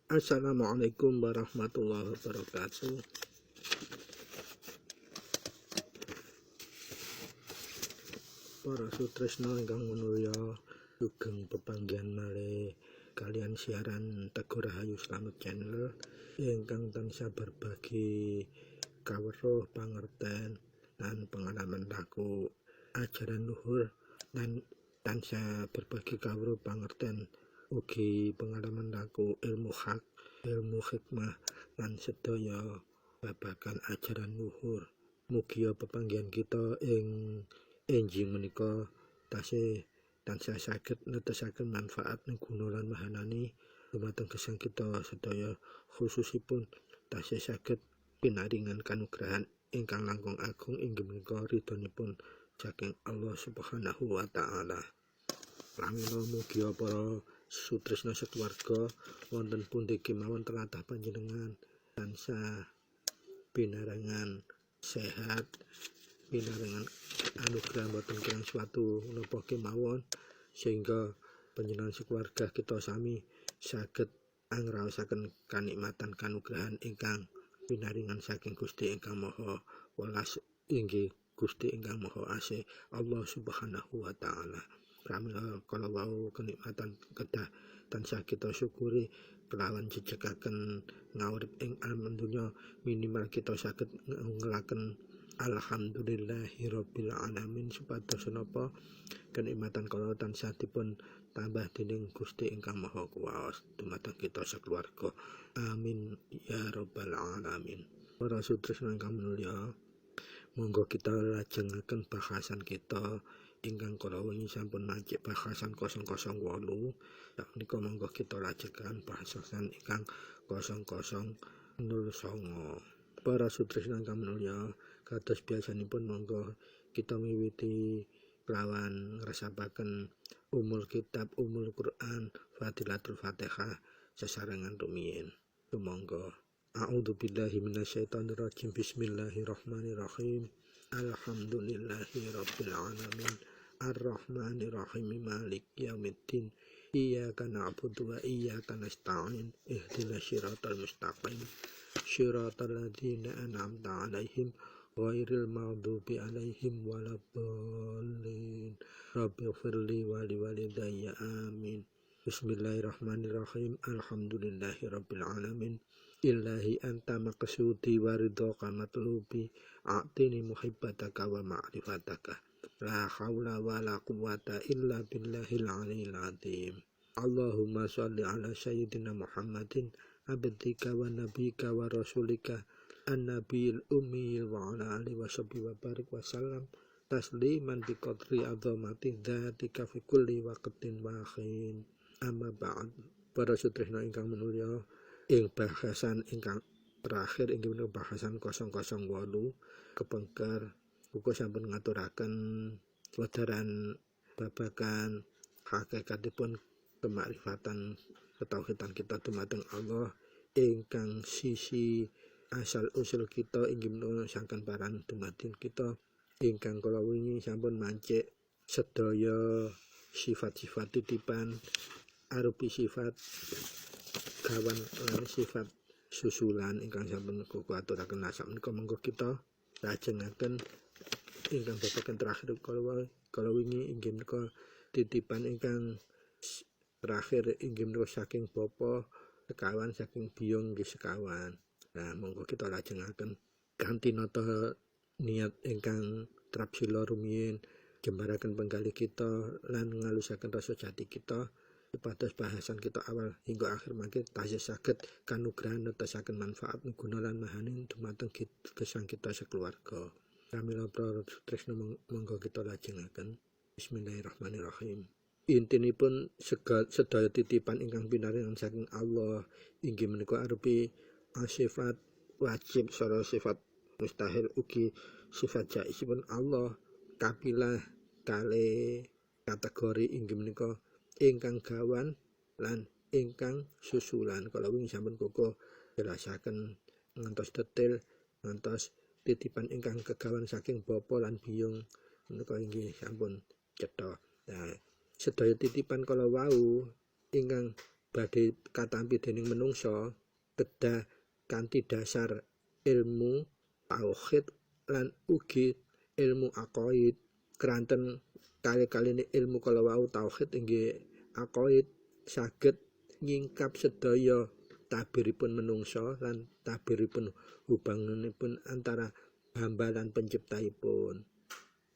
Assalamualaikum warahmatullahi wabarakatuh. Para sutresna ingkang manulya, sugeng pepanggihan malih kalian siaran Teguh Rahayu Slamet Channel ingkang tansah berbagi kawruh pangerten lan pengalaman laku ajaran luhur lan tansah berbagi kawruh pangerten ugi pengalaman laku ilmu hak, ilmu hikmah lan sedaya babagan ajaran luhur. Mugi pepanggihan kita ing enjing menika tansah saged netesaken manfaat guna lan mahanani dumateng gesang kita sedaya, khususipun tansah saged pinaringan kanugrahan ingkang langkung agung inggih menika ridhonipun saking Allah Subhanahu wa taala. Pramila mugi para sutresna sakeluarga wonten pundi kemawon tlatah panjenengan tansah pinarengan sehat, pinarengan anugerah boten kirang suatu menapa kemawon sehingga panjenengan sekeluarga kita sami saged angraosaken kanikmatan kanugrahan ingkang pinaringan saking Gusti ingkang Maha Welas inggih Gusti ingkang Maha Asih Allah Subhanahu wa taala. Pramila kala wau kenikmatan kedah tansah kita syukuri kelawan jejegaken ngaurip ing alam dunya, minimal kita saged ngelaken alhamdulillahirabbil alamin supados napa kenikmatan kala tansah dipun tambah dening Gusti ingkang Maha Kuwasa dumateng kita sakeluarga. Amin ya rabbal alamin. Para sutresna ingkang mulya, monggo kita lajengaken bahasan kita ingkang kala wingi sampun mancik bahasan 008. Sakmenika monggo kita lajengaken bahasan ingkang 0009. Para sutresna ingkang mulya, kados biasanipun monggo kita miwiti kelawan ngresapaken umul kitab, umul Quran, Fadilatul Fatihah sesarengan rumiyin. Sumangga. A'udzubillahi minasyaitonirrajim. Bismillahirrahmanirrahim. Alhamdulillahirabbil alamin. Ar-Rahmanirrahim. Maliki yaumiddin. Iyyaka na'budu wa iyyaka nasta'in. Ihdinas siratal mustaqim. Shiratal ladzina an'amta 'alaihim ghairil maghdubi 'alaihim waladdallin. Rabbighfirli wa liwalidayya. Amin. Bismillahirrahmanirrahim. Alhamdulillahirabbil alamin. Ilahi anta maqsudi wa ridhaka matlubi. A'tini muhibbataka wa ma'rifataka. La haula wa la quwwata illa billahil aliyil azim. Allahumma sholli ala sayyidina Muhammadin abdika wa nabika wa rasulika an-nabiyil ummi wa ala alihi wa sahbihi wa barik wa sallam tasliman bi qadri azamati dzatika fi kulli waqtin wa hin. Amma ba'd. Para sutresna ingkang manulya, ing bahasan ingkang terakhir inggih menika bahasan 008 kepengker uga sampun ngaturaken wedharan babagan hakikatipun kemakrifatan ketauhidan kita dumateng Allah ingkang sisi asal usul kita inggih menika saking paran dumateng kita ingkang kala wingi sampun mancik sedaya sifat-sifat titipan arupi sifat gawan lan sifat susulan ingkang sampun kula aturaken sak menika monggo kita lajengaken ingkang babagan terakhir kala wingi inggih menika titipan ingkang terakhir inggih menika saking bapa sekawan saking biyung nggih sekawan. Nah, monggo kita lajengaken kanthi nata niat ingkang trapsila rumiyin jembaraken penggalih kita lan ngalusaken rasa jati kita supados bahasan kita awal hingga akhir mangke tasih saged kanugrahan netesaken manfaat guna lan mahaning dumateng gesang kita sekeluarga. Pramila para sutresna monggo kita lajengaken. Bismillahirrahmanirrahim. Intinipun sedaya titipan ingkang pinaringan saking Allah inggih menika arupi sifat wajib sarta sifat mustahil ugi sifat jaizipun Allah kapilah kalih kategori inggih menika ingkang gawan lan ingkang susulan. Kalau wingi sampun koko jelasaken ngantos detail ngantos titipan ingkang kegawan saking bapa lan biyung menika inggih sampun cetha. Nah, sedaya titipan kala wau ingkang badhe katampi dening menungsa kedah kanthi dasar ilmu tauhid lan ugi ilmu aqaid. Keranten kali-kaline ilmu kala wau tauhid inggih aqaid saged nyingkap sedaya tabiripun menungsa lan tabiripun hubunganipun antara hamba lan penciptaipun.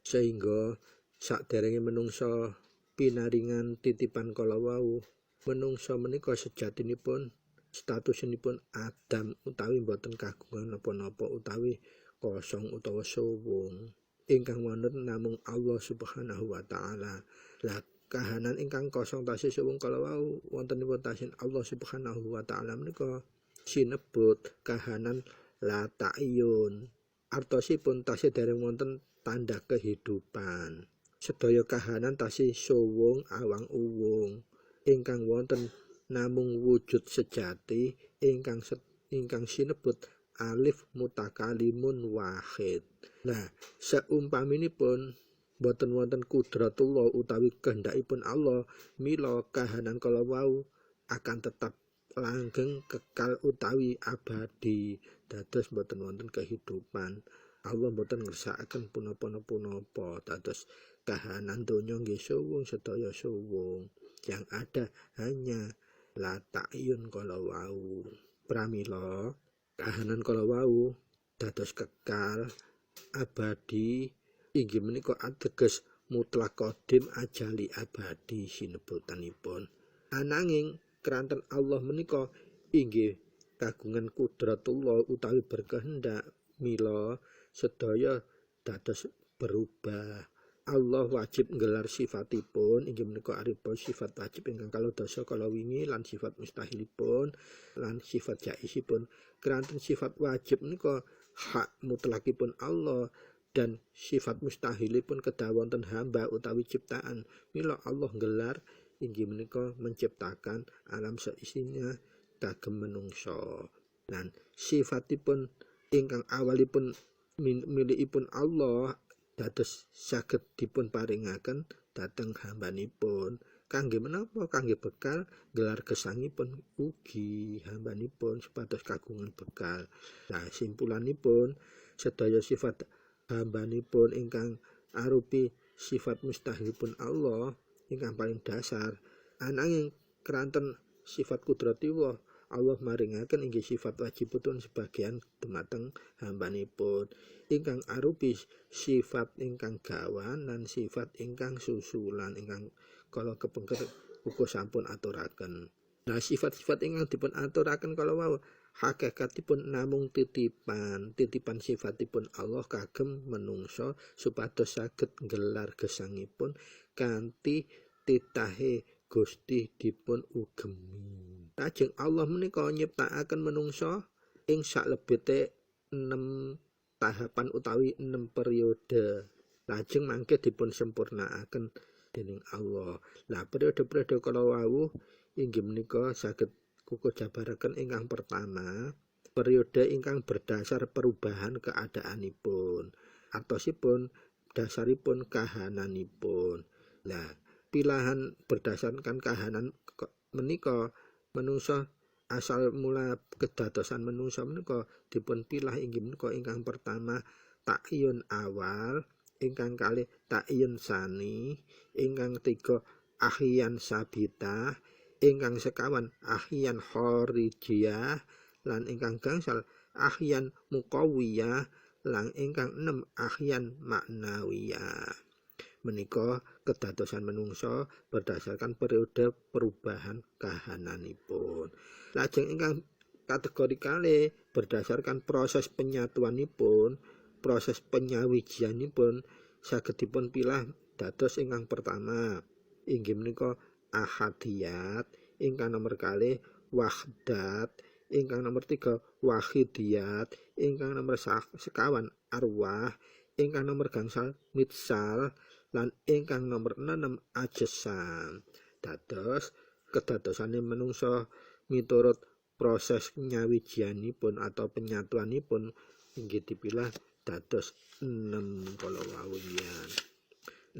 Sehingga saderenge menungsa pinaringan titipan kala wau, menungsa menika sejatinipun statusipun Adam utawi boten kagungan napa-napa utawi kosong utawa suwung. Ingkang wonten namung Allah Subhanahu wa taala. Lah kahanan ingkang kosong tasih suwung kala wau wontenipun tasih Allah Subhanahu wa taala menika sinebut kahanan la ta'yun. Artosipun tasih dereng wonten tanda kehidupan. Sedaya kahanan tasih suwung awang uwung ingkang wonten namung wujud sejati ingkang sinebut alif mutakalimun wahid. Nah, seumpaminipun boten wonten kudratullah utawi kehendakipun Allah, mila kahanan kala wau akan tetap langgeng kekal utawi abadi. Dados boten wonten kehidupan. Allah boten ngersakaken punapa-punapa. Dados kahanan donya nggih suwung sedaya suwung. Yang ada hanya la ta'yun kala wau. Pramila kahanan kala wau dados kekal abadi inggih menika ateges mutlak qadim ajali abadi sinebutanipun. Ananging keranten Allah menika inggih kagungan kudratullah utawi berkehendak, mila sedaya dados berubah. Allah wajib nggelar sifatipun inggih menika arupa sifat wajib ingkang kalodasa kala wingi lan sifat mustahilipun lan sifat jaizipun. Keranten sifat wajib menika hak mutlakipun Allah dan sifat mustahilipun kedah wonten hamba utawi ciptaan. Mila Allah nggelar inggih menika menciptakan alam seisinya kagem menungsa. Lan sifatipun ingkang awalipun milikipun Allah dados saged dipun paringaken dhateng hambanipun. Kangge menapa? Kangge bekal gelar gesangipun ugi hambanipun supados kagungan bekal. Nah, simpulanipun sedaya sifat hambanipun ingkang arupi sifat mustahilipun Allah ingkang paling dasar. Ananging keranten sifat kudratipun Allah maringaken inggih sifat wajibipun sebagian dumateng hambanipun ingkang arupi sifat ingkang gawan lan sifat ingkang susulan ingkang kala kepengker uga sampun aturaken. Nah, sifat-sifat ingkang dipun aturaken kala wau hakikatipun namung titipan sifatipun Allah kagem menungsa supados saged nggelar gesangipun kanthi titahe Gusti dipun ugemi. Lajeng Allah menika nyiptakaken menungsa ing salebete 6 tahapan utawi 6 periode. Lajeng mangke dipun sempurnakaken dening Allah. Lah periode-periode kala wau inggih menika saged kuku jabaraken ingkang pertama, periode ingkang berdasar perubahan keadaanipun. Atosipun dasaripun kahananipun. Lah pilahan berdasarkan kahanan menika menungsa asal mula kedadosan menungsa menika dipun pilah inggih menika ingkang pertama ta'yun awal, ingkang kalih ta'yun sani, ingkang tiga ahyan sabitah, ingkang sekawan ahyan khorijiyah, lan ingkang gangsal ahyan muqawiyah, lan ingkang 6 ahyan maknawiyah. Menika kedadosan menungsa berdasarkan periode perubahan kahananipun. Lajeng ingkang kategori kalih berdasarkan proses penyatuanipun, proses penyawijianipun saged dipun pilah dados ingkang pertama inggih menika ahadiyat, ingkang nomor kalih wahdat, ingkang nomor 3 wahidiyat, ingkang nomor sekawan arwah, ingkang nomor gangsal mitsal, lan ingkang nomor 6 ajsam. Dados kedadosane menungsa miturut proses nyawijianipun atau penyatuanipun inggih dipilah dados 6 kala wawian.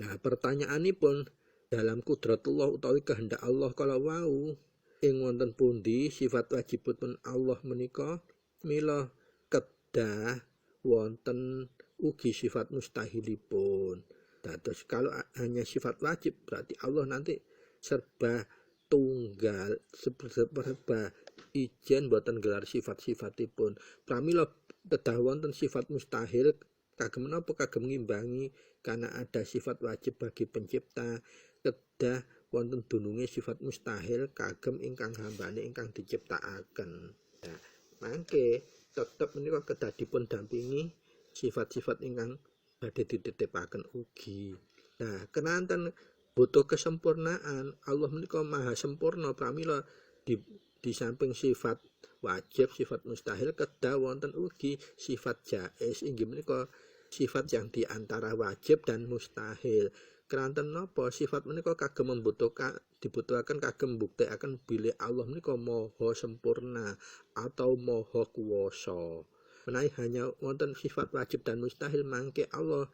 Nah, pertanyaanipun dalam kudratullah utawi kehendak Allah kala wau ing wonten pundi sifat wajibipun Allah menika mila kedah wonten ugi sifat mustahilipun. Dados kalau hanya sifat wajib berarti Allah nanti serba tunggal, serba ijen boten gelar sifat-sifatipun. Pramila kedah wonten sifat mustahil kagem menapa kagem ngimbangi karena ada sifat wajib bagi pencipta, kedah wonten dununge sifat mustahil kagem ingkang hambane ingkang diciptakaken. Nah, mangke tetep menika kedah dipun dampingi sifat-sifat ingkang badhe dititipaken ugi. Nah, kenanten butuh kesempurnaan. Allah menika maha sempurna pramila di samping sifat wajib, sifat mustahil kedah wonten ugi sifat jaiz inggih menika sifat yang diantara wajib dan mustahil. Keranten napa sifat menika kagem dibutuhaken kagem mbuktekaken bilih Allah menika maha sempurna atau maha kuwasa. Menawi hanya wonten sifat wajib dan mustahil mangke Allah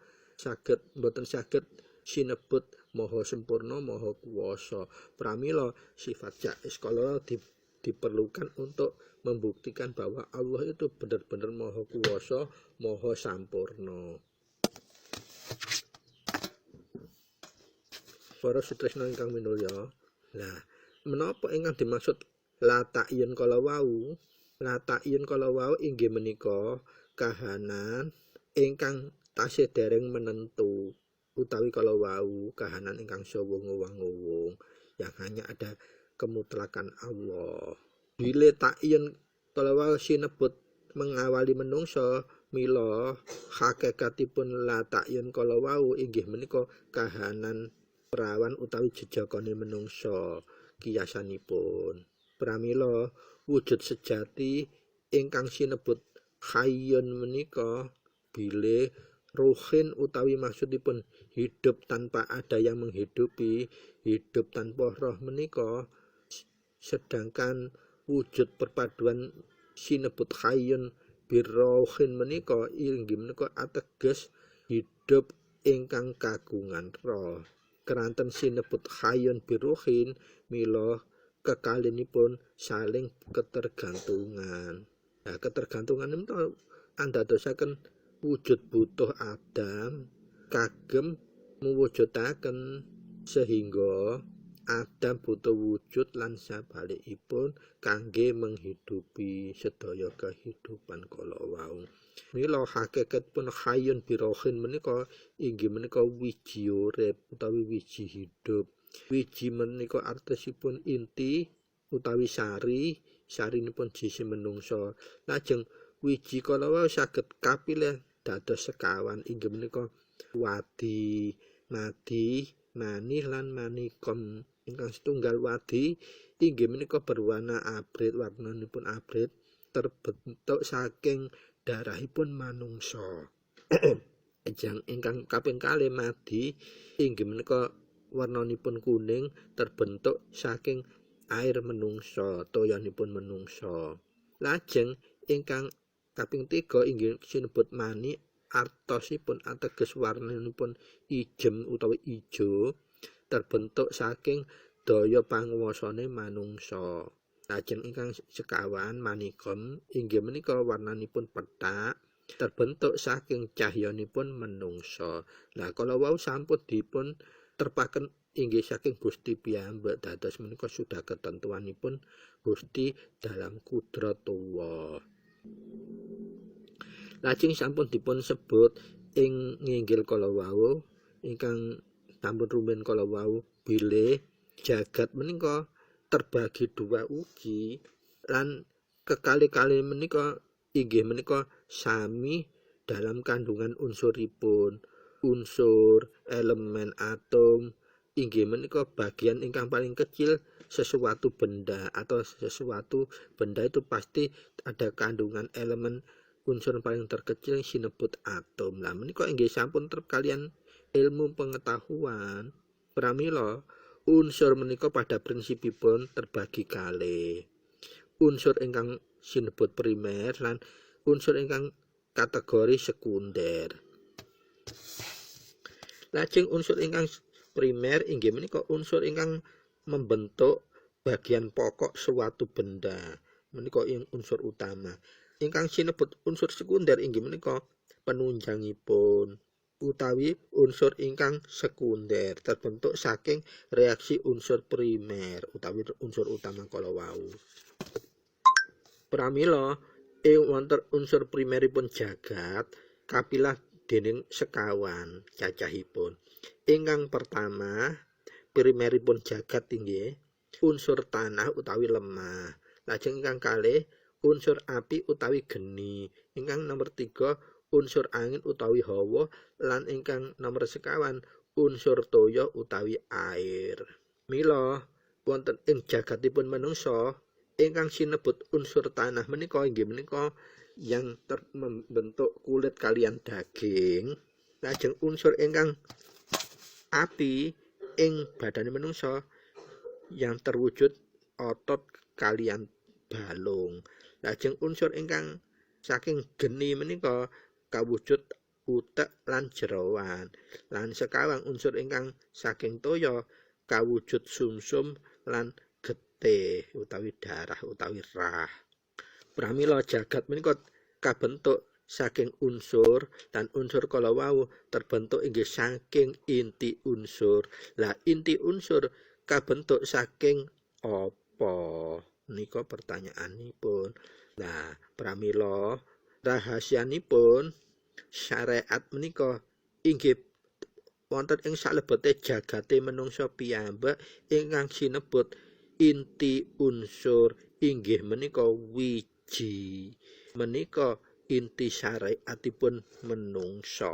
boten saged sinebut maha sempurna maha kuwasa. Pramila sifat jaiz kala diperlukan untuk membuktikan bahwa Allah itu benar-benar maha kuwasa, maha sampurna. Para sutresna ingkang minulya. Lah, menapa ingkang dimaksud la ta'yun kala wau? La ta'yun kala wau inggih menika kahanan ingkang tasih dereng menentu utawi kala wau kahanan ingkang sawa ngowang-ngowong yang hanya ada kemutlakan Allah. Bila ta'yun kala wau sinebut mengawali menungso mila hakikatipun la ta'yun kala wau inggih menika kahanan perawan utawi jejakane menungsa kiyasanipun. Pramila wujud sejati ingkang sinebut hayyun menika bilih ruhin utawi maksudipun hidup tanpa ada yang menghidupi, hidup tanpa roh menika, sedangkan wujud perpaduan sinebut hayyun birrohin menika inggih menika ateges hidup ingkang kagungan roh. Keranten sinebut hayyun biruhin mila kekalinipun saling ketergantungan. Nah, ketergantungan menika andadosaken wujud butuh Adam kagem muwujudaken sehingga Adam butuh wujud lan sabalikipun kangge menghidupi sedaya kehidupan kala wau. Mila hakikatipun hayyun birohin menika inggih menika wiji urip utawi wiji hidup. Wiji menika artosipun inti utawi sarinipun jisim menungsa. Lajeng wiji kala wau saged kapilih dados sekawan inggih menika wadi, madi, mani lan manikom. Ingkang setunggal wadi inggih menika berwarna abrit, warnanipun abrit terbentuk saking darahipun manungsa. Ingkang kaping kalih madi inggih menika warnanipun kuning terbentuk saking air menungsa, toyanipun menungsa. Lajeng ingkang kaping 3 inggih sinebut mani artosipun ateges warnanipun ijem utawi ijo terbentuk saking daya panguwasane manungsa. Lajeng ingkang sekawan manikom inggih menika warnanipun pethak terbentuk saking cahyanipun menungsa. Lah kala wau sampun dipun terpaken inggih saking Gusti piyambak dados menika sudah ketentuanipun Gusti dalam kudratullah. Lajeng sampun dipun sebut ing nginggil kala wau ingkang sampun rumiyin kala wau bilih jagat menika terbagi dua ugi lan kekali-kali menika inggih menika sami dalam kandungan unsuripun. Unsur, elemen, atom inggih menika bagian ingkang paling kecil sesuatu benda atau sesuatu benda itu pasti ada kandungan elemen unsur paling terkecil sinebut atom. Lah menika inggih sampun trep kalian ilmu pengetahuan. Pramila unsur menika pada prinsipipun terbagi kalih. Unsur ingkang sinebut primer lan unsur ingkang kategori sekunder. Lajeng unsur ingkang primer inggih menika unsur ingkang membentuk bagian pokok suatu benda menika ing unsur utama. Ingkang sinebut unsur sekunder inggih menika penunjangipun utawi unsur ingkang sekunder terbentuk saking reaksi unsur primer utawi unsur utama kala wau. Pramila ing wonten unsur primeripun jagat kapilah dening sekawan cacahipun. Ingkang pertama primeripun jagat inggih unsur tanah utawi lemah. Lajeng ingkang kalih unsur api utawi geni. Ingkang nomor 3 unsur angin utawi hawa lan ingkang nomor sekawan unsur toya utawi air. Mila wonten ing jagatipun manungsa ingkang sinebut unsur tanah menika inggih menika yang membentuk kulit kalian daging. Lajeng unsur ingkang api ing badane manungsa yang terwujud otot kalian balung. Lajeng unsur ingkang saking geni menika kawujud utek lan jerawan. Lan sekawang unsur ingkang saking toya kawujud sumsum lan getih utawi darah utawi rah. Pramila jagat menika kabentuk saking unsur dan unsur kala wau terbentuk inggih saking inti unsur. Lah inti unsur kabentuk saking apa? Nika pertanyaanipun. Nah, pramila rahasianipun syariat menika inggih wonten ing salebete jagate manungsa piyambak ingkang sinebut inti unsur inggih menika wiji. Menika inti syariatipun manungsa.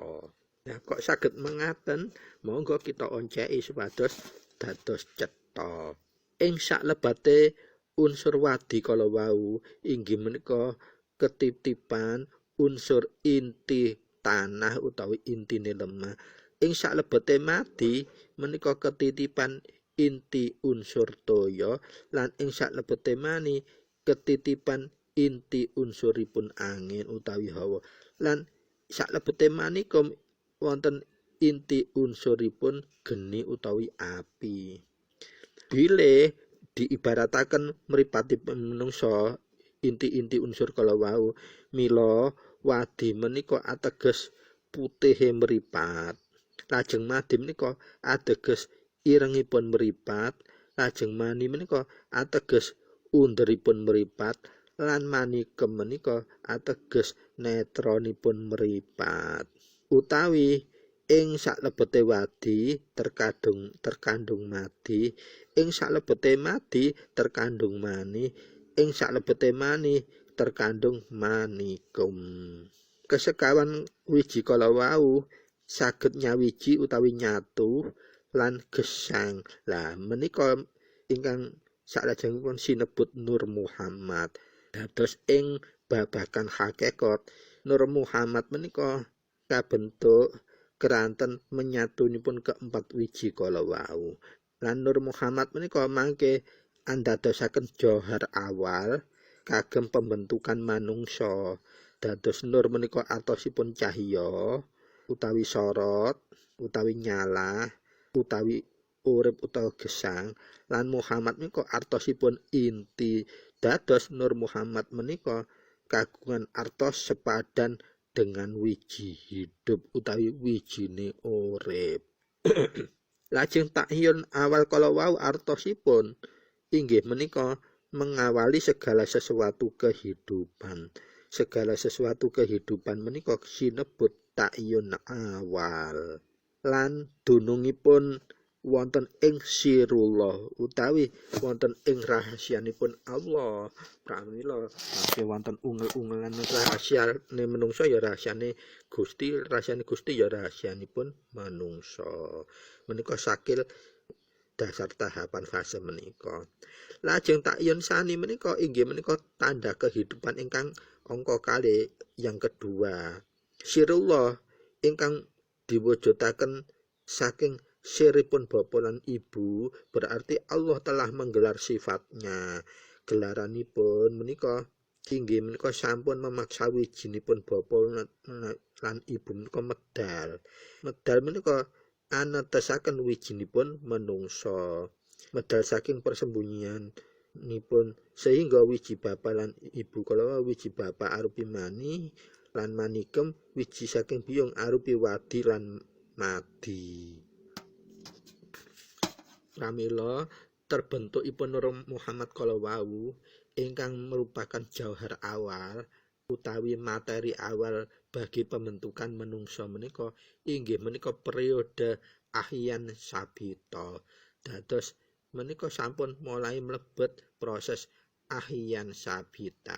Nah, kok saged mengaten? Monggo kita onceki supados dados cetha. Ing salebate unsur wadi kala wau inggih menika ketitipan unsur inti tanah utawi intine lemah. Ing salebete mati menika ketitipan inti unsur toya lan ing salebete mani ketitipan inti unsuripun angin utawi hawa lan salebete manika wonten inti unsuripun geni utawi api. Bile diibarataken mripatipun manungsa inti-inti unsur kala wau mila wadi menika ateges putihe mripat. Lajeng madi menika ateges irengipun mripat, lajeng mani menika ateges underipun mripat lan manikem menika ateges netronipun mripat. Utawi ing salebete wadi terkandung madi, ing salebete madi terkandung mani, ing salebete mani terkandung manikum. Kesekawan wiji kala wau saged nyawiji utawi nyatu lan gesang. Lah menika ingkang salajengipun sinebut Nur Muhammad. Dados ing babagan hakikat Nur Muhammad menika kabentuk keranten menyatunipun keempat wiji kala wau. Lan Nur Muhammad menika mangke andadosaken johar awal kagem pembentukan manungsa. Dados nur menika artosipun cahya utawi sorot utawi nyala utawi urip utawa gesang lan Muhammad menika artosipun inti. Dados Nur Muhammad menika kagungan artos sepadan dengan wiji hidup utawi wijine urip. Lajeng tahyun awal kala wau artosipun inggih menika mengawali segala sesuatu kehidupan. Segala sesuatu kehidupan menika sinebut takyun awal. Lan dunungipun wonten ing sirullah utawi wonten ing rahasianipun Allah. Pramila mangke wonten ungel-ungelan rahasiane manungsa ya rahasiane Gusti ya rahasianipun manungsa. Menika sakil dasar tahapan fase menika. Lajeng takyun sani menika inggih menika tanda kehidupan ingkang angka kalih yang kedua. Sirullah ingkang diwujudaken saking siripun bapa lan ibu berarti Allah telah menggelar sifatnya. Gelaranipun menika inggih menika sampun memaksa wijinipun bapa lan ibu menika medal. Medal menika anetesaken wijinipun manungsa. medal saking persembunyian nipun sehingga wiji bapa lan ibu kala wiji bapa arupi mani lan manikem wiji saking biyung arupi wadi lan madi. Pramila terbentukipun Nur Muhammad kala wau ingkang merupakan jauhar awal utawi materi awal bagi pembentukan menungsa menika inggih menika periode Ahyan Sabita. Dados menika sampun mulai mlebet proses Ahyan Sabita.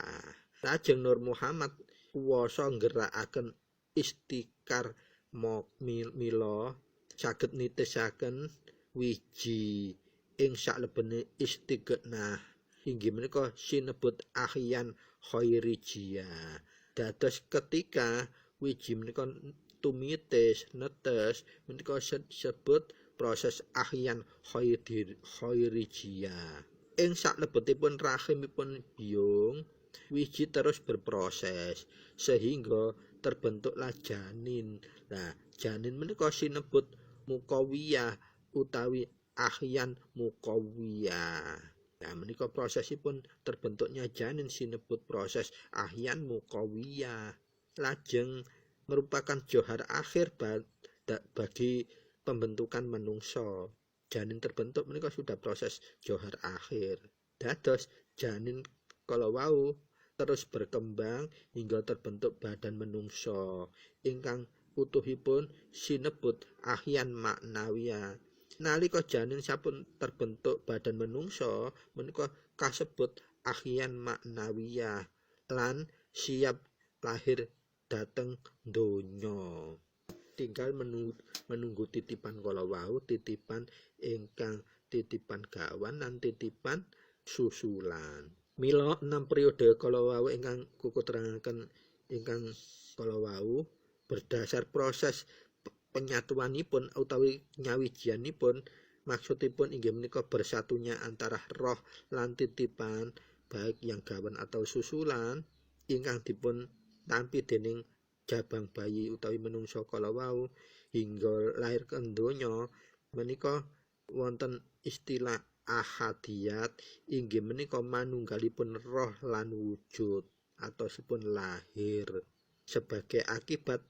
Lajeng Nur Muhammad kuwasa nggerakaken Istiqar Mila saged nitisaken wiji ing saklebene Istiqnah inggih menika sinebut Ahyan Khairijiyah. Dados ketika wiji menika tumitis netes menika disebut proses Ahyan Khairijiyah. Ing saklebetipun rahimipun biyung wiji terus berproses sehingga terbentuklah janin. Nah, janin menika sinebut Mukawiyah utawi Ahyan Mukawiyah. Nah, menika prosesipun terbentuknya janin sinebut proses Ahyan Mukawiyah. Lajeng merupakan johar akhir bagi pembentukan menungso. Janin terbentuk menika sudah proses johar akhir. Dados janin kala wau terus berkembang hingga terbentuk badan menungso ingkang utuhipun sinebut Ahyan Maknawiyah. Nalika janin sampun terbentuk badan menungso menika kasebut Ahyan Maknawiyah lan siap lahir dhateng donya. Tinggal menunggu titipan kala wau, titipan ingkang titipan gawan lan titipan susulan. Mila 6 periode kala wau ingkang kuku terangaken ingkang kala wau berdasar proses penyatuanipun utawi nyawijianipun maksudipun inggih menika bersatunya antara roh lan titipan baik yang gawan atau susulan ingkang dipun tampi dening jabang bayi utawi menungso kala wau hingga lahir ke donya menika wonten istilah ahadiyat inggih menika manunggalipun roh lan wujud atosipun lahir. Sebagai akibat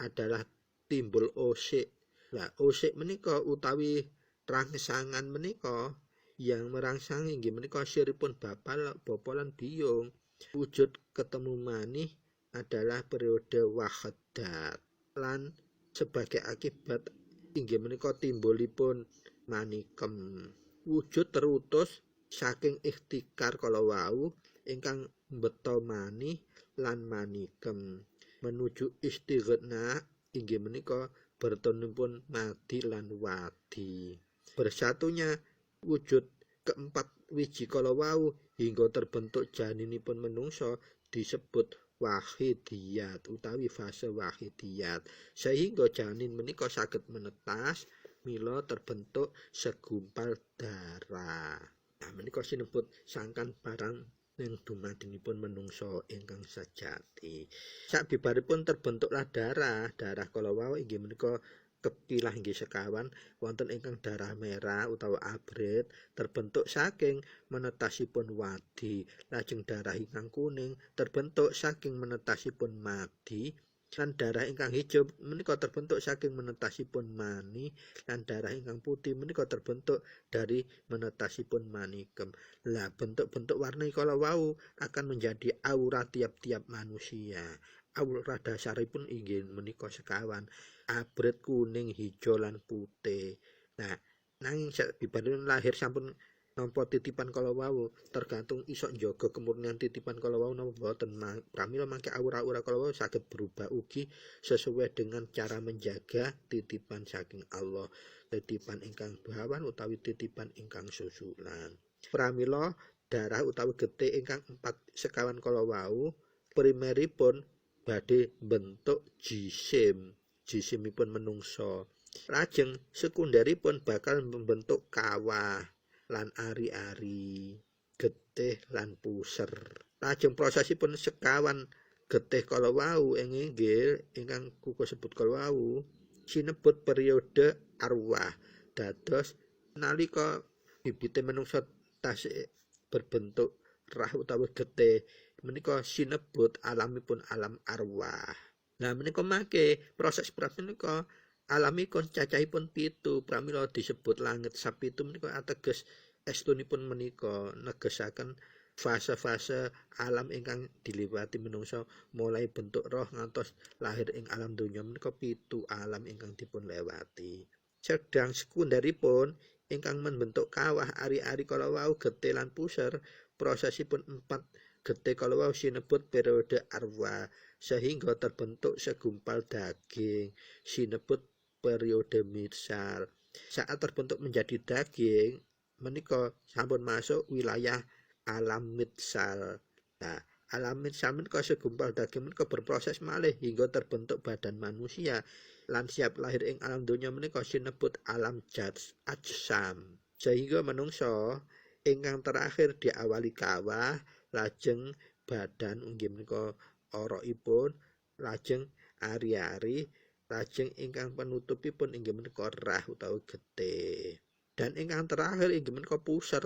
adalah timbul osik. Lah osik menika utawi rangsangan menika yang merangsang inggih menika siripun bapa lan biyung. Wujud ketemu manih adalah periode wahadat lan sebagai akibat inggih menika timbulipun manikem. Wujud terutus saking ikhtikar kala wau ingkang mbeta manih lan manikem menuju Istighna inggih menika bertenipun madi lan wadi. Bersatunya wujud keempat wiji kala wau hingga terbentuk janinipun menungso disebut wahidiyat utawi fase wahidiyat sehingga janin menika saged menetas mila terbentuk segumpal darah. Nah, menika sinebut sangkan barang ing dumadinipun menungso ingkang sejati. Sabibaripun terbentuklah darah kala wau inggih menika kepilah inggih sekawan wonten ingkang darah merah utawa abrit terbentuk saking menetasipun wadi, lajeng darah ingkang kuning terbentuk saking menetasipun madi lan darah ingkang hijau menika terbentuk saking menetasipun mani lan darah ingkang putih menika terbentuk dari menetasipun manikem. Lah bentuk-bentuk warni kala wau akan menjadi aura tiap-tiap manusia. Aura dasaripun inggih menika sekawan abrit, kuning, hijau lan putih. Nah, nanging sabibaripun lahir sampun nampa titipan kala wau tergantung iso njaga kemurnian titipan kala wau napa boten. Pramila mangke aura-aura kala wau saged berubah ugi sesuai dengan cara menjaga titipan saking Allah, titipan ingkang bawan utawi titipan ingkang susulan. Pramila darah utawi getih ingkang 4 sekawan kala wau primeripun badhe bentuk jisimipun menungso. Lajeng sekunderipun bakal membentuk kawah lan ari-ari, getih lan puser. Lajeng prosesipun sekawan getih kala wau inggih ingkang kuku sebut kala wau sinebut periode arwah. Dados nalika bibite menungsa tasih berbentuk rah utawi getih menika sinebut alamipun alam arwah. Nah menika mangke proses menika alamipun cacahipun 7 pramila disebut langit sapitu menika ateges estunipun menika negesaken fase-fase alam ingkang diliwati menungsa mulai bentuk roh ngantos lahir ing alam donya menika 7 alam ingkang dipun lewati. Sedang sekunderipun ingkang membentuk kawah ari-ari kala wau getih lan puser prosesipun 4 getih kala wau sinebut periode arwah sehingga terbentuk segumpal daging sinebut periode mitsal. Saat terbentuk menjadi daging menika sampun masuk wilayah alam mitsal. Nah, alam mitsal menika segumpal daging menika berproses malih hingga terbentuk badan manusia lan siap lahir ing alam donya menika sinebut alam ajsam. Sehingga menungso ingkang terakhir diawali kawah, lajeng badan inggih menika orokipun, lajeng ari-ari, lajeng ingkang penutupipun inggih menika rah utawi getih. Dan ingkang terakhir inggih menika puser.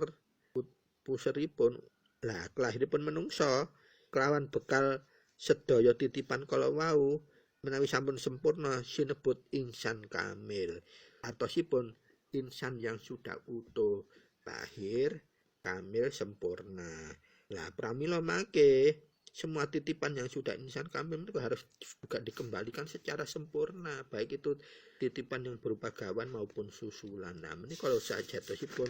Puseripun lah kelahiripun menungsa kelawan bekal sedaya titipan kala wau menawi sampun sempurna sinebut insan kamil. Artosipun insan yang sudah utuh, lahir, kamil, sempurna. Lah pramila mangke semua titipan yang sudah insan kamil itu harus juga dikembalikan secara sempurna, baik itu titipan yang berupa gawan maupun susulan. Nah, ini kalau sajatosipun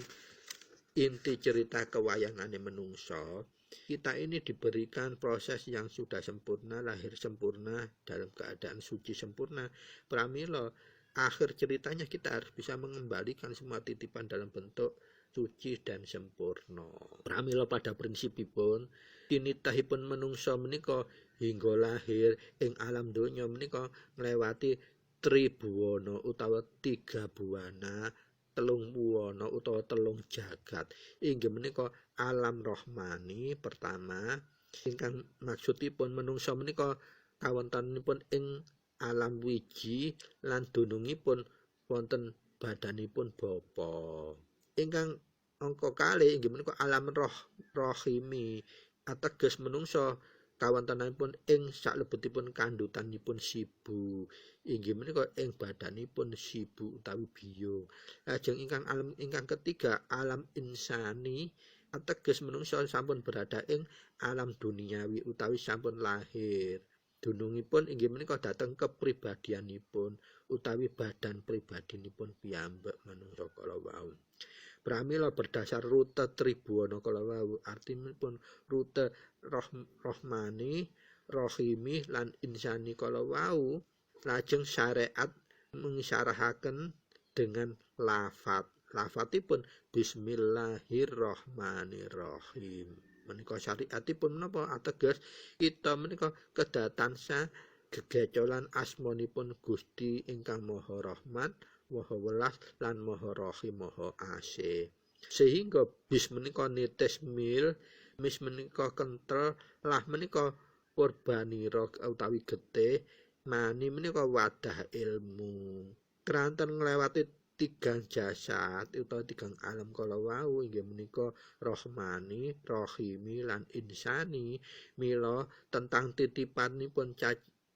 inti cerita kewayangane menungso, kita ini diberikan proses yang sudah sempurna, lahir sempurna, dalam keadaan suci sempurna. Pramila akhir ceritanya kita harus bisa mengembalikan semua titipan dalam bentuk suci dan sempurna. Pramila pada prinsipipun tinitahipun menungso menika hingga lahir ing alam donya menika nglewati tribuwana utawa 3 buwana, 3 buwana utawa 3 jagat. Inggih menika alam rohmani pertama ingkang maksudipun menungso menika kawontenanipun ing alam wiji lan dunungipun wonten badanipun bapa. Ingkang angka kalih inggih menika alam rohimi ateges menungso kawontenanipun ing salebetipun kandhutanipun sibu. Inggih menika ing badanipun sibu utawi biyung. Lajeng ingkang alam ingkang ketiga alam insani ateges menungso sampun berada ing alam duniawi utawi sampun lahir. Dunungipun inggih menika dhateng kepribadianipun utawi badan pribadinipun piyambak manungsa kala wau. Pramila berdasar rute tribuwana kala wau artinipun rute rohmani, rohimi lan insani kala wau lajeng syariat mengisyarahaken dengan lafat. Lafatipun bismillahirrahmanirrahim. Menika syariatipun menapa ateges kita menika kedatansa gegecolan asmanipun Gusti ingkang Maha Rahmat, Maha Welas lan Maha Rahim, Maha Asih. Sehingga bis menika nitis mil, mis menika kentel, lah menika purbanira utawi getih, mani menika wadah ilmu. Keranten nglewati 3 jasad utawa 3 alam kala wau inggih menika rohmani, rohimi lan insani. Mila tentang titipanipun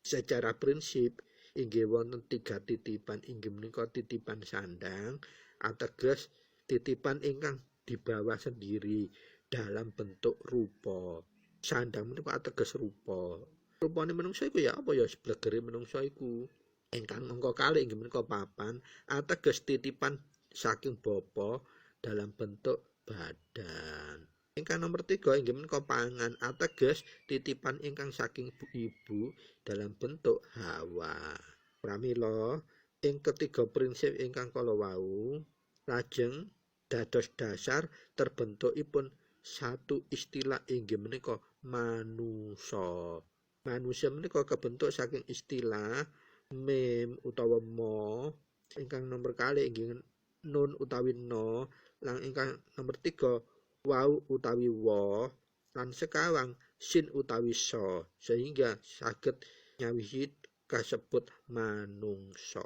secara prinsip inggih wonten 3 titipan inggih menika titipan sandang ateges titipan ingkang dibawa sendiri dalam bentuk rupa. Sandang menika ateges rupa. Rupane menungsa iku ya apa ya seblegere menungsa iku. Ingkang angka kalih inggih menika papan ateges titipan saking bapa dalam bentuk badan. Ingkang nomor 3 inggih menika pangan ateges titipan ingkang saking ibu dalam bentuk hawa. Pramila ing ketiga prinsip ingkang kala wau lajeng dados dasar terbentukipun satu istilah inggih menika manusa. Manusia menika kebentuk saking istilah mim utawa mo, ingkang nomor kalih inggih nun utawi no, lan ingkang nomor 3 wau utawi wa, lan sekawang sin utawi so, sehingga saged nyawiji kasebut manungsa.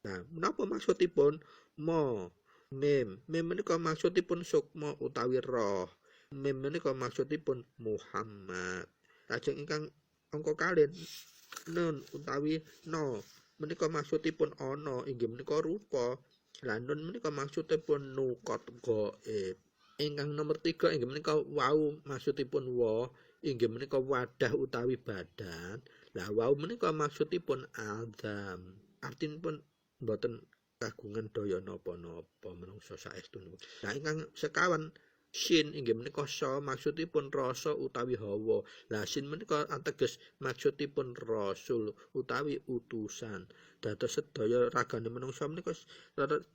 Nah, menapa maksudipun mo? Mim menika maksudipun sukma utawi roh. Mim menika maksudipun Muhammad. Lajeng ingkang angka kalih nun utawi no menika maksudipun ana inggih menika rupa. Lah nun menika maksudipun nukot gaib. Ingkang nomor 3 inggih menika wau maksudipun wa inggih menika wadah utawi badan. Lah wau menika maksudipun Adam. Artinipun boten kagungan daya napa-napa menungso saestu. Lah ingkang sekawan sin inggih menika sa maksudipun rasa utawi hawa. Lah sin menika ateges maksudipun rasul utawi utusan. Dados sedaya ragane menungsa menika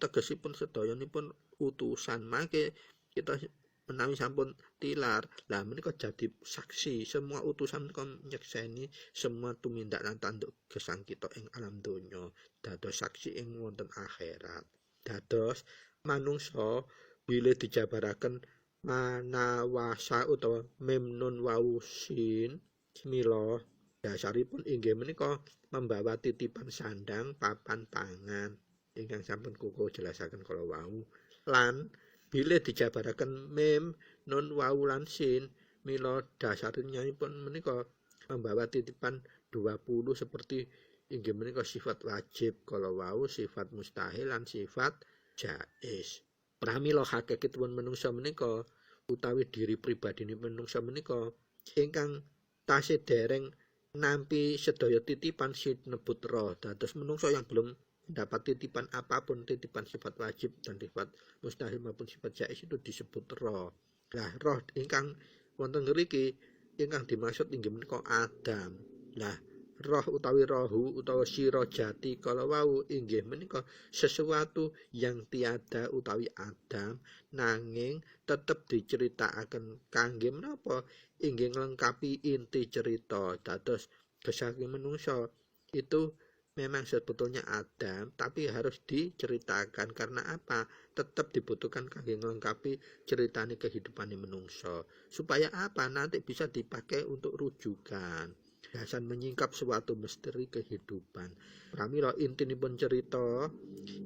tegesipun sedayanipun utusan. Mangke kita menawi sampun tilar, lah menika jadi saksi semua utusan menika nyekseni semua tumindak lan tanduk gesang kita ing alam donya. Dados saksi ing wonten akhirat. Dados manungsa bilih dijabaraken manawasa utawa mim nun wawu sin mila dasaripun inggih menika membawa titipan sandang papan pangan ingkang sampun kuku jelasaken kala wau lan bilih dijabaraken mim nun wawu lan sin mila dasaripun menika membawa titipan 20 seperti inggih menika sifat wajib kala wau sifat mustahil lan sifat jaiz. Pramila hakikatipun menungsa menika utawi diri pribadine menungsa menika ingkang tasih dereng nampi sedaya titipan sinebut roh. Dados menungsa yang belum mendapat titipan apapun, titipan sifat wajib dan sifat mustahil maupun sifat jaiz itu disebut roh. Lah roh ingkang wonten ngriki ingkang dimaksud inggih menika Adam. Lah roh utawi rohu utawa sira jati kala wau inggih menika sesuatu yang tiada utawi Adam nanging tetep diceritakaken kangge menapa inggih nglengkapi inti cerita. Dados gesangipun menungsa itu memang sebetulnya Adam tapi harus diceritakan karena apa? Tetap dibutuhkan kangge nglengkapi ceritane kehidupan menungsa. Supaya apa? Nanti bisa dipakai untuk rujukan. Biasan menyingkap suatu misteri kehidupan. Pramila intinipun cerita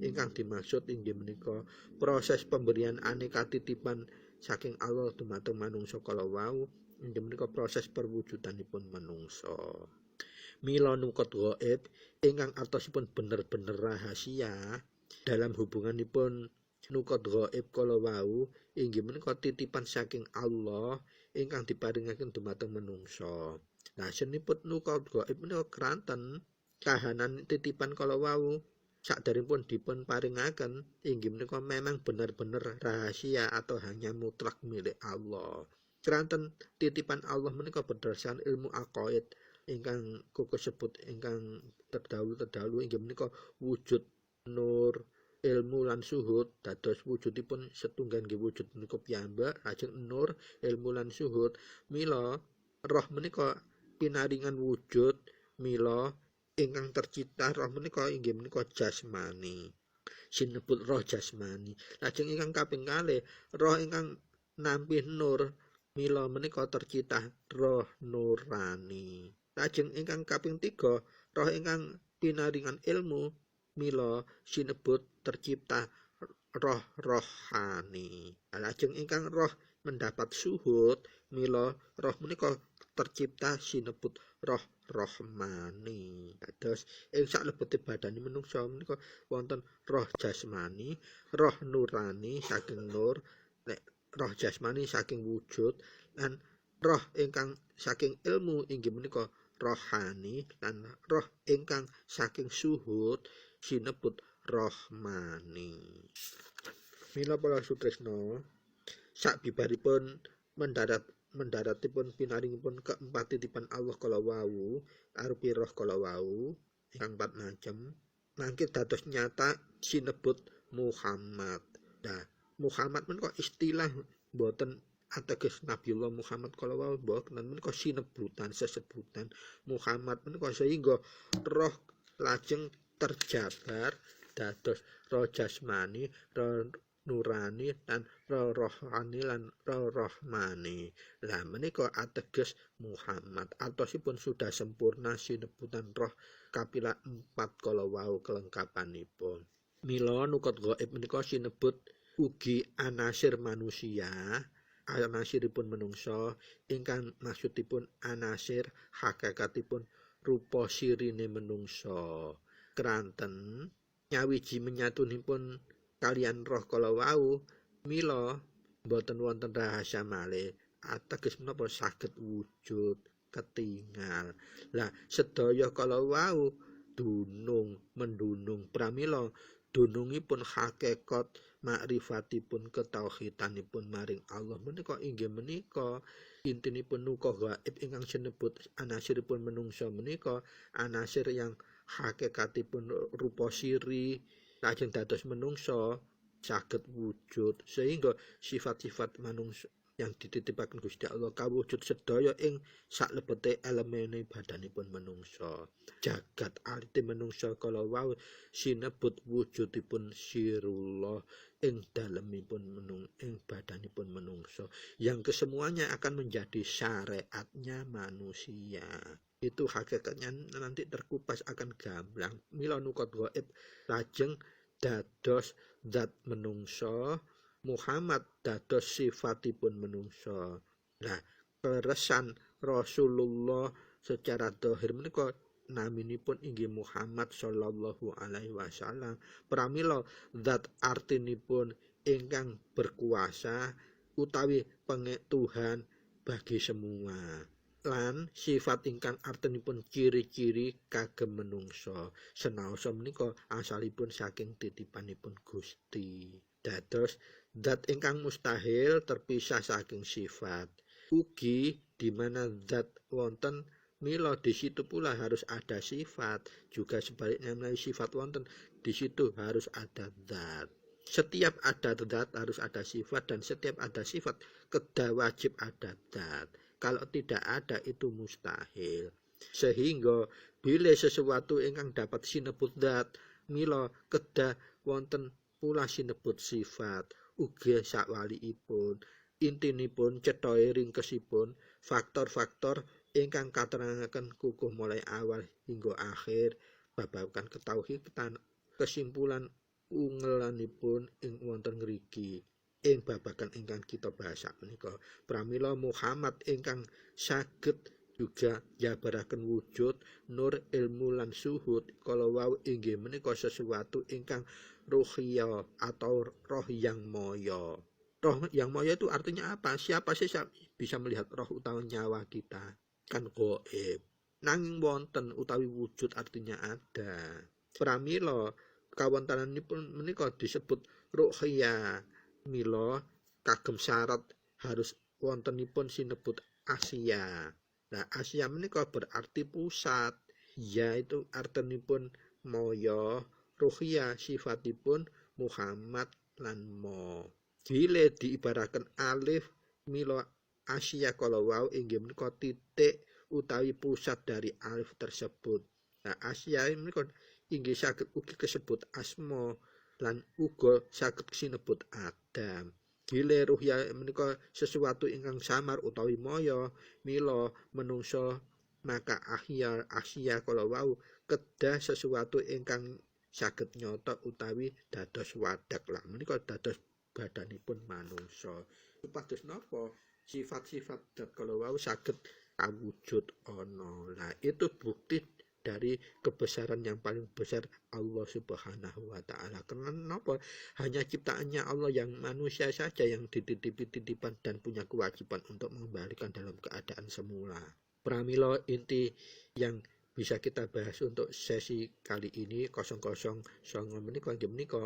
ingkang dimaksud inggih menika proses pemberian aneka titipan saking Allah dumateng manungsa kala wau inggih menika proses perwujudanipun manungsa. Mila nukot gaib ingkang artosipun bener-bener rahasia dalam hubunganipun nukot gaib kala wau inggih menika titipan saking Allah ingkang diparingaken dumateng manungsa. Lah senipun nukot gaib menika kranten kahanan titipan kala wau sakderengipun dipun paringaken inggih menika memang benar-benar rahasia atau hanya mutlak milik Allah. Kranten titipan Allah menika berdasarkan ilmu aqaid ingkang kukesebut ingkang terdahulu inggih menika wujud nur ilmu lan suhud. Dados wujudipun setunggal nggih wujud menika piyambak lajeng nur ilmu lan suhud. Mila roh menika pinaringan wujud mila ingkang tercipta roh menika inggih menika jasmani. Sinebut roh jasmani. Lajeng ingkang kaping kalih roh ingkang nampi nur mila menika tercipta roh nurani. Lajeng ingkang kaping 3 roh ingkang pinaringan ilmu mila sinebut tercipta roh rohani. Lajeng ingkang roh mendapat suhud mila roh menika tercipta sinebut roh rohmani. Dados ing salebete badane manungsa menika wonten roh jasmani, roh nurani saking nur, roh jasmani saking wujud lan roh ingkang saking ilmu inggih menika rohani lan roh ingkang saking suhud sinebut rohmani. Mila para sutresna sabibaripun mendaratipun pinaringipun keempat titipan Allah kala wau arupi roh kala wau ingkang 4 macem mangke dados nyata sinebut Muhammad. Nah, Muhammad menika istilah boten ateges Nabiullah Muhammad kala wau boten menika sinebutan sesebutan Muhammad menika sehingga roh lajeng terjabar dados roh jasmani, roh nurani dan roh rohani lan roh rohmani. Lah menika ateges Muhammad atosipun sudah sempurna sinebutan roh kapila 4 kala wau kelengkapanipun. Mila nukot gaib menika sinebut ugi anasir manusia, anasiripun menungso ingkang maksudipun anasir hakikatipun rupa sirine menungso kranten nyawiji menyatunipun kalian roh kala wau mila boten wonten rahasia malih ateges menapa saged wujud ketingal. Lah sedaya kala wau mendunung pramila dunungipun hakikat makrifatipun ketauhidanipun maring Allah menika inggih menika intinipun nuka gaib ingkang sinebut anasiripun menungso menika anasir yang hakikatipun rupa siri lajeng dados menungso saged wujud sehingga sifat-sifat manungsa yang dititipaken Gusti Allah kawujud sedaya ing saklebete elemene badanipun menungsa. Jagat alite menungsa kala wau sinebut wujudipun sirullah ing dalemipun ing badanipun menungsa yang kesemuanya akan menjadi syariatnya manusia. Itu hakikatnya nanti terkupas akan gamblang. Mila nukot gaib lajeng dados zat menungsa Muhammad dados sifatipun menungsa. Nah, keresan Rasulullah secara zahir menika naminipun inggih Muhammad sallallahu alaihi wasallam. Pramila zat artinipun ingkang berkuasa utawi pengek Tuhan bagi semua. Lan sifat ingkang artinipun ciri-ciri kagem menungsa. Senaosa menika asalipun saking titipanipun Gusti. Dados zat ingkang mustahil terpisah saking sifat. Ugi di mana zat wonten mila di situ pula harus ada sifat. Juga sebaliknya menawi sifat wonten di situ harus ada zat. Setiap ada zat harus ada sifat dan setiap ada sifat kedah wajib ada zat. Kalau tidak ada itu mustahil. Sehingga bila sesuatu ingkang dapat sinebut zat mila kedah wonten pula sinebut sifat ugi sakwaliipun intinipun cethae ringkesipun faktor-faktor ingkang katerangaken kukuh mulai awal hingga akhir babagan ketauhidan kesimpulan ungelanipun ing wonten ngriki ing babagan ingkang kita bahas menika pramila Muhammad ingkang saged juga jabaraken wujud nur ilmu lan suhud kala wau inggih menika sesuatu ingkang ruhiyah atau roh yang moyo. Roh yang moyo itu artinya apa? Siapa sih bisa melihat roh utawi nyawa kita? Kan gaib. Nanging wonten utawi wujud artinya ada. Pramila kawontenanipun menika disebut ruhiyah. Mila kagem syarat harus wontenipun sinebut Asia. Nah, Asia menika berarti pusat. Yaitu artinipun moyo. Ruhiyah sifatipun Muhammad lan mo. Bila diibarakan alif mila Asia kala wau inggih menika titik utawi pusat dari alif tersebut. Nah, Asia menika inggih saged ugi kesebut asma lan uga saged sinebut Adam. Bila ruhiyah menika sesuatu ingkang samar utawi moyo mila menungso maka Asia kala wau kedah sesuatu ingkang saged nyata utawi dados wadak lah menika dados badanipun manungsa supados napa sifat-sifat dat kala wau saged kawujud ana. Lah itu bukti dari kebesaran yang paling besar Allah Subhanahu wa taala. Kenapa? Hanya ciptaannya Allah yang manusia saja yang dititipi-titipan dan punya kewajiban untuk mengembalikan dalam keadaan semula. Pramila inti yang bisa kita bahas untuk sesi kali ini 009 menika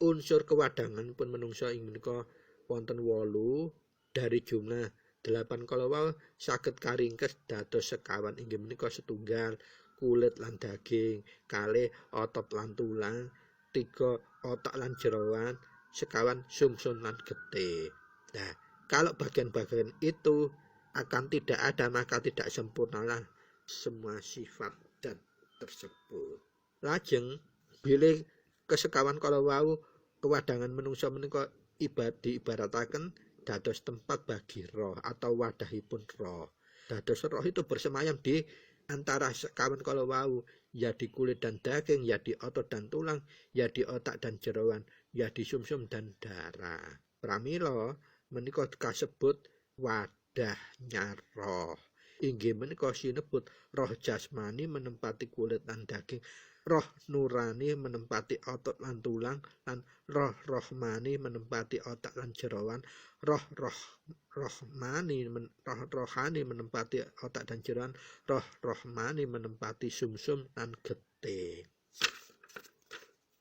unsur kewadangan pun menungso ing menika wonten 8 dari jumlah 8 kala wau saged karingkes dados sekawan inggih menika setunggal kulit lan daging, kalih otot lan tulang, 3 otak lan jerawan, sekawan sumsum lan getih. Nah, kalau bagian-bagian itu akan tidak ada maka tidak sempurnalah semua sifat dan tersebut. Lajeng bilih kesekawan kala wau kewadangan menungsa menika diibarataken dados tempat bagi roh atau wadahipun roh. Dados roh itu bersemayam di antara sekawan kala wau, ya di kulit dan daging, ya di otot dan tulang, ya di otak dan jerawan, yadi sumsum dan darah. Pramila menika kasebut wadahnya roh. Inggih menika sinebut roh jasmani menempati kulit lan daging, roh nurani menempati otot lan tulang, lan roh rohmani menempati otak lan jerawan, roh rohani menempati otak dan jerawan, roh rohmani menempati sumsum lan getih.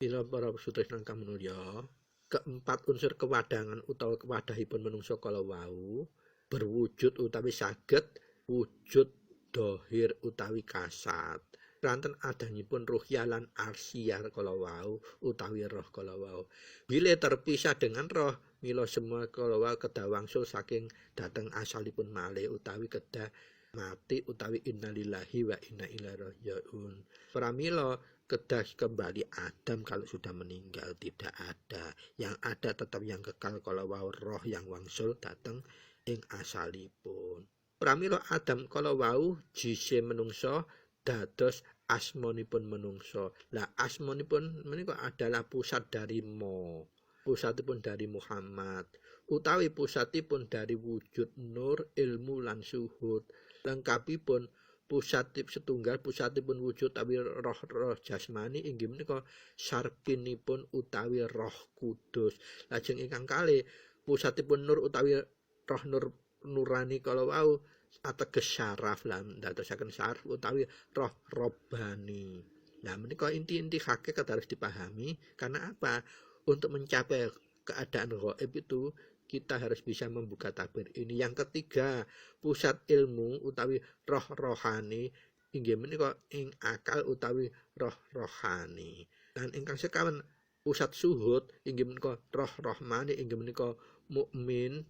Bila para sutresna kang manulya, keempat unsur kewadangan utawa kewadahipun menungso kala wau berwujud utawi saged wujud dohir utawi kasat. Ranten adanyipun ruhya lan arsyah kala wau utawi roh kala wau. Bila terpisah dengan roh, mila semua kala wau kedah wangsul saking dateng asalipun malih utawi kedah mati utawi innalillahi wa inna ilaihi raji'un. Pramila kedah kembali Adam kalau sudah meninggal, tidak ada. Yang ada tetap yang kekal kala wau roh yang wangsul dateng ing asalipun. Pramila Adam kala wau jise menungso dados asmanipun menungso. Lah asmanipun menika adalah pusat dari pusatipun dari Muhammad, utawi pusatipun dari wujud nur, ilmu lan suhud. Lengkapipun pusatipun wujud utawi roh jasmani inggih menika sarkinipun utawi Roh Kudus. Lajeng ingkang kalih pusatipun nur utawi roh nurani kala wau ateges syaraf lan dadosaken syaraf utawi roh robbani. Nah menika inti-inti hakikat harus dipahami. Karena apa? Untuk mencapai keadaan gaib itu kita harus bisa membuka tabir ini. Yang ketiga, pusat ilmu utawi roh rohani inggih menika ing akal utawi roh rohani. Dan ingkang sekawan pusat suhud inggih menika roh rohmani inggih menika mukmin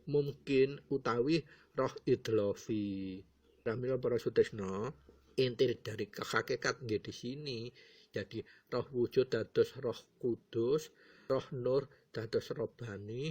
mungkin utawi roh idlofi. Pramila para sutresna, inti dari hakikat nggih di sini. Jadi roh wujud dados roh kudus, roh nur dados robbani,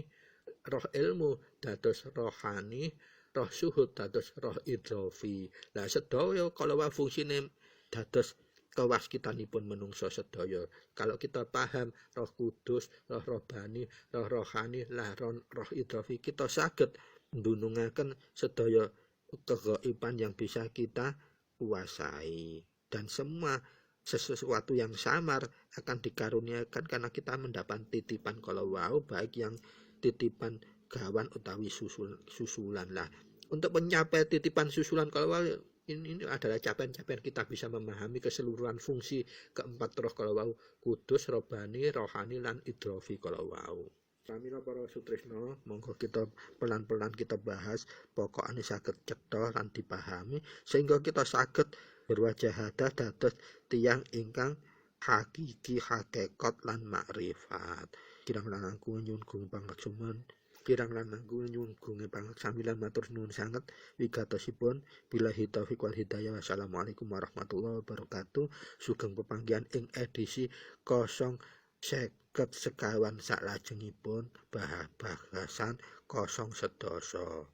roh ilmu dados rohani, roh suhud dados roh idlofi. Lah sedaya kalau fungsine dados kewaskitanipun menungso sedaya. Kalau kita paham roh kudus, roh robbani, roh rohani, lah roh idlofi, kita saged ndunungaken sedaya kegaiban yang bisa kita kuasai. Dan semua sesuatu yang samar akan dikaruniakan karena kita mendapat titipan kalau wau, baik yang titipan gawan utawi susulan lah. Untuk mencapai titipan susulan kalau wau ini adalah capaian-capaian kita bisa memahami keseluruhan fungsi keempat roh kalau wau, kudus, robbani, rohani lan idrofi kalau wau. Pramila para sutresna, monggo kita pelan-pelan kita bahas pokokane saged cetha lan dipahami sehingga kita saged berwajahadah dados tiyang ingkang hakiki hakikat lan makrifat. Kirang langkung nyuwun gung pangreksuman, kirang langkung nyuwun gung pangaksamilan matur nuwun sanget wigatosipun. Billahi taufik wal hidayah. Wassalamualaikum warahmatullahi wabarakatuh. Sugeng pepanggihan ing edisi 050 sekawan saklajengipun bahasan 011.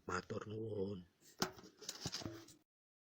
Matur nuwun.